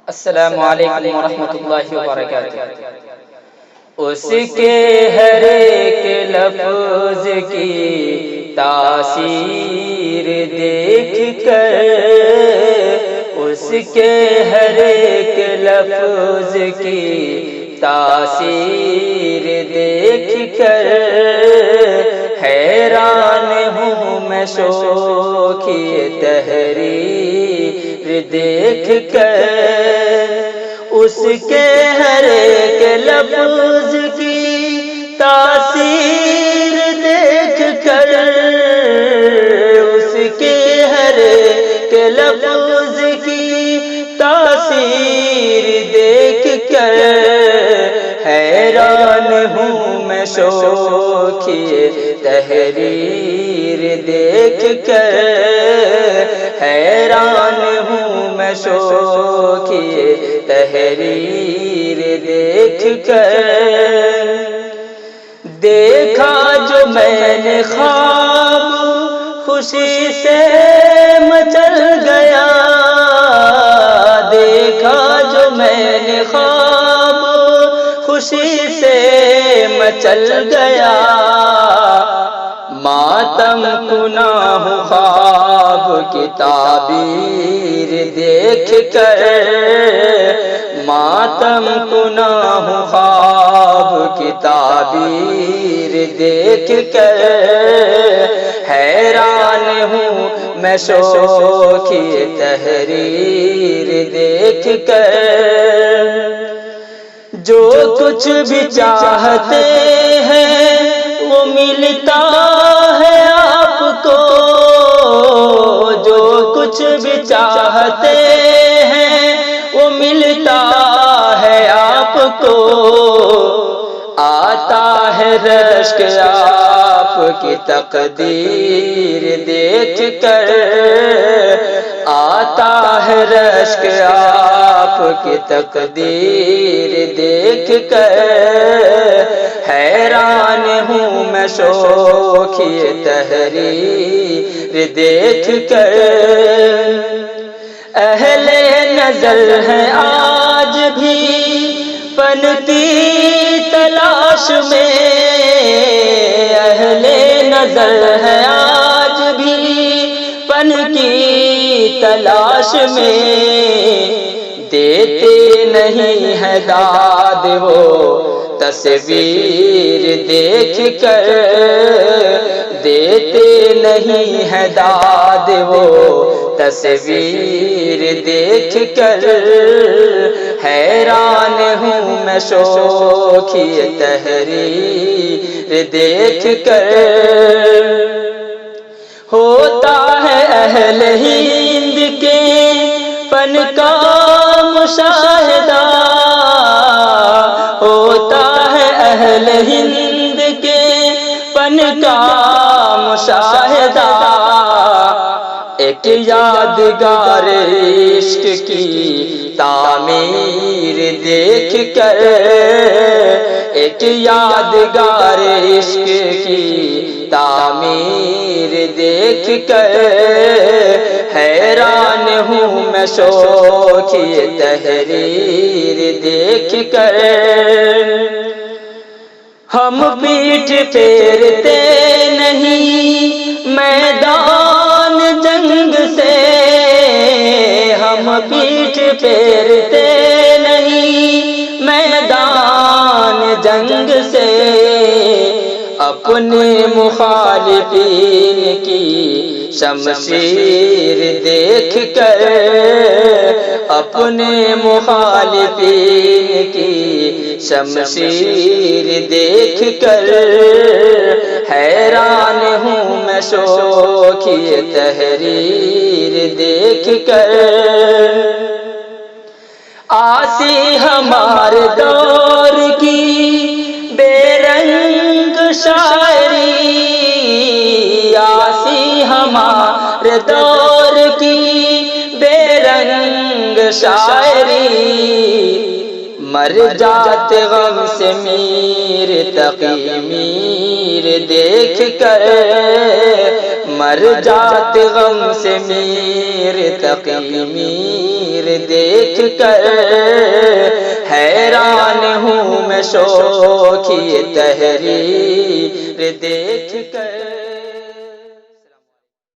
السلام علیکم ورحمۃ اللہ وبرکاتہ۔ اس کے ہر ایک لفظ کی تاثیر دیکھ کر، اس کے ہر ایک لفظ کی تاثیر دیکھ کر، حیران ہوں میں شوق تحریر دیکھ کر، اس کے ہر ایک لفظ کی تاثیر دیکھ کر، اس کے ہر ایک لفظ کی تاثیر دیکھ کر، حیران ہوں میں شوق تحریر دیکھ کر، حیران ہوں میں شوق تحریر دیکھ کر۔ دیکھا جو میں نے خواب خوشی سے مچل گیا، دیکھا جو میں نے خواب خوشی سے مچل گیا، ماتم گناہ خواب کی تعبیر دیکھ کر، ماتم گناہ خواب کی تعبیر دیکھ کر، حیران ہوں میں شوق تحریر دیکھ کر۔ جو کچھ بھی چاہتے ہیں وہ ملتا ہے آپ کو، جو کچھ بھی چاہتے ہیں وہ ملتا ہے آپ کو، آتا ہے رشک آپ کی تقدیر دیکھ کر، آتا ہے رشک آپ کی تقدیر دیکھ کر، حیران ہوں میں شوق تحریر دیکھ کر۔ اہل نظر ہیں آج بھی فن کی تلاش میں، اہل نظر ہیں آج بھی فن کی تلاش میں، دیتے نہیں ہے داد وہ تصویر دیکھ کر، دیتے نہیں ہے داد وہ تصویر دیکھ کر، حیران ہوں میں شوق تحریر دیکھ کر۔ ہوتا ہے اہل ہند کے فن کا مشاہدہ، ہوتا ہے اہل ہند کے فن کا مشاہدہ، ایک یادگار عشق کی تعمیر دیکھ کر، ایک یادگار عشق کی تعمیر دیکھ کر، حیران ہوں میں شوق تحریر دیکھ کر۔ ہم پیٹھ پھیرتے نہیں میدان جنگ سے، ہم پیٹھ پھیرتے نہیں میدان جنگ سے، اپنے مخالفین کی شمشیر دیکھ کر، اپنے مخالفین کی شمشیر دیکھ کر، حیران ہوں میں شوق تحریر دیکھ کر۔ آسی ہمارے دور کی بے رنگ شاعری، آسی ہمارے دور کی بے رنگ شاعری، مر جات غم سے میر تقی میر دیکھ کر، مر جات غم سے میر تقی میر دیکھ کر، حیران ہوں میں شوخی تحریر دیکھ کر۔